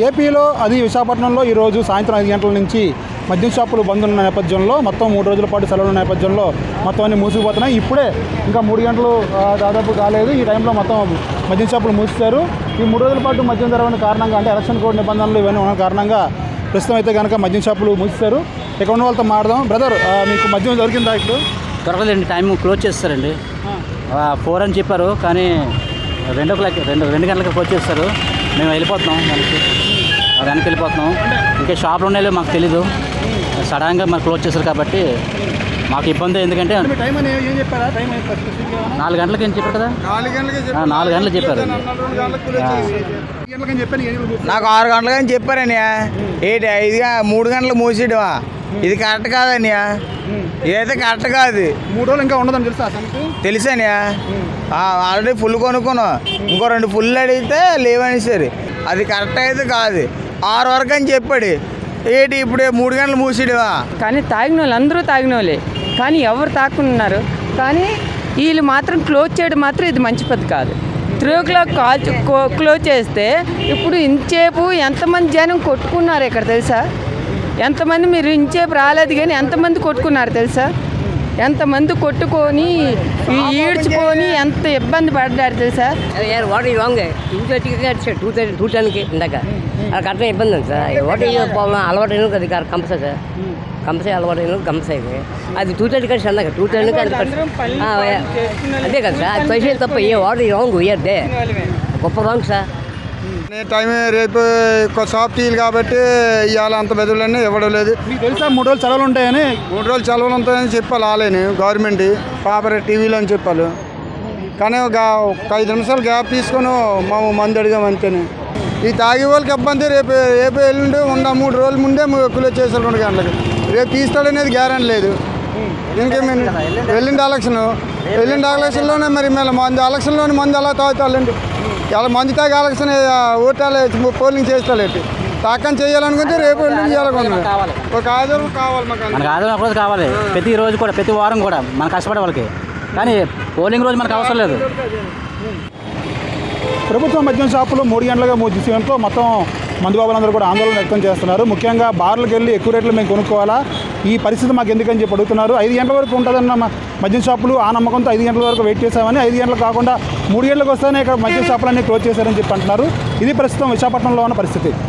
ఏపీలో అది విశాఖపట్నంలో ఈరోజు సాయంత్రం 5 గంటల నుంచి మద్యం షాపులు బంద్ ఉన్న నేపథ్యంలో మొత్తం 3 రోజుల పాటు సెలవుల నేపథ్యంలో మొత్తం అన్ని మూసిపోతున్నాయి. ఇప్పుడే ఇంకా 3 గంటలు దాదాపు కాలేదు. ఈ టైంలో మొత్తం మద్యం షాపులు మూసేశారు. ఈ 3 రోజుల పాటు మద్యం జరగని కారణంగా అంటే ఎలక్షన్ కోడ్ నిబంధనలు ఇవన్నీ ఉన్న కారణంగా ప్రస్తుతం అయితే కనుక మద్యం షాపులు మూసేశారు. ఇక్కడ ఉన్న వాళ్ళతో మాట్లాడదాం. బ్రదర్, మీకు మద్యం దొరికిందా? ఇప్పుడు దొరకలేదండి, టైం క్లోజ్ చేస్తారండి. 4 అని చెప్పారు, కానీ 2 గంటలకు క్లోజ్ చేస్తారు. మేము వెళ్ళిపోతున్నాం, వెనక్కి వెళ్ళిపోతున్నాం. ఇంకా షాపులు ఉన్నాయో మాకు తెలీదు, సడన్గా మాకు క్లోజ్ చేశారు కాబట్టి మాకు ఇబ్బంది. ఎందుకంటే 4 గంటలకి ఏం చెప్పారు కదా, 4 గంటలకు చెప్పారు. నాకు 6 గంటలకని చెప్పారని ఏంటి 3 గంటలకు మూసేయడమా? ఇది కరెక్ట్ కాదని, ఇదైతే కరెక్ట్ కాదు. 3 రోజులు ఇంకా ఉండదని తెలుసని ఆల్రెడీ ఫుల్ కొనుక్కున్నాం, ఇంకో 2 ఫుల్ అడిగితే లేవని సరే అది కరెక్ట్ అయితే కాదు. 6 వరకు అని చెప్పాడు, ఏంటి ఇప్పుడు 3 గంటలు మూసేయడమా? కానీ తాగిన వాళ్ళు అందరూ తాగిన వాళ్ళే, కానీ ఎవరు తాకున్నారు. కానీ వీళ్ళు మాత్రం క్లోజ్ చేయడం మాత్రం ఇది మంచి పద్ధతి కాదు. 3 o'clock క్లోజ్ చేస్తే ఇప్పుడు ఇంచేపు ఎంతమంది జనం కొట్టుకున్నారు ఇక్కడ తెలుసా? ఎంతమంది మీరు ఇంచేపు రాలేదు కానీ ఎంతమంది కొట్టుకున్నారు తెలుసా? ఎంతమంది కొట్టుకొని ఈడ్చుకొని ఎంత ఇబ్బంది పడ్డారు తెలుసా? వాట్ ఈ రాంగ్ 2:10కి ఇందాక అక్కడ అట్లా ఇబ్బంది ఉంది సార్. వాట్ ఈ ప్రాబ్లం అలవాటు అయిన అది కంపల్సరీ సార్, కంపల్సరీ అలవాటు అయిన కంపల్సరీ అది 2:30 కంటే ఇందాక 2:10కి అదే కదా సార్. అది పైసలు తప్ప వాట్ ఈ రాంగ్ ఇయర్దే గొప్ప రాంగ్ సార్. టైం రేపు షాప్ తీయాలి కాబట్టి ఇవాళ అంత బెదులన్నీ ఇవ్వడం లేదు. మీకు తెలుసా 3 రోజులు సెలవులు ఉంటాయని? 3 రోజులు సెలవులు ఉంటాయని చెప్పాలి ఆలేని గవర్నమెంట్ పేపర్ టీవీలో అని చెప్పాలి. కానీ ఒక 5 నిమిషాలు గ్యాప్ తీసుకొని మేము మందు అడిగాం అంతేనే. ఈ తాగే వాళ్ళకి ఇబ్బంది. రేపు ఎల్లుండి 3 రోజుల ముందే క్లోజ్ చేశారు 2 గంటలకు. రేపు తీస్తాడనేది గ్యారెంటీ లేదు. ఇంకేమైంది ఎల్లుండి ఎలక్షన్లోనే మరి మళ్ళీ ఎలక్షన్లోని మందు ఎలా తాగుతాలండి? ఇలా మందు తాగి ఎలక్షన్ ఓటాలు పోలింగ్ చేస్తాలేంటి? తాకని చేయాలనుకుంటే రేపు ఎల్లుండి చేయాలనుకున్నాం. ఒక ఆధారం కావాలి మనకు, ఆధారం ఒకరోజు కావాలి. ప్రతి రోజు కూడా, ప్రతి వారం కూడా మనం కష్టపడే వాళ్ళకి, కానీ పోలింగ్ రోజు మనకు అవసరం లేదు. ప్రభుత్వ మద్యం షాపులు 3 గంటలుగా మూసేయడంతో మొత్తం మందుబాబులందరూ కూడా ఆందోళన వ్యక్తం చేస్తున్నారు. ముఖ్యంగా బార్లకు వెళ్ళి ఎక్కువ రేట్లు మేము కొనుక్కోవాలా, ఈ పరిస్థితి మాకు ఎందుకని చెప్పి అడుగుతున్నారు. 5 గంటల వరకు ఉంటుందన్న మద్యం షాపులు ఆ నమ్మకంతో 5 గంటల వరకు వెయిట్ చేసామని, 5 గంటలకు కాకుండా 3 గంటలకు వస్తేనే ఇక్కడ మద్యం షాపులన్నీ క్లోజ్ చేశారని చెప్పి అంటున్నారు. ఇది ప్రస్తుతం విశాఖపట్నంలో ఉన్న పరిస్థితి.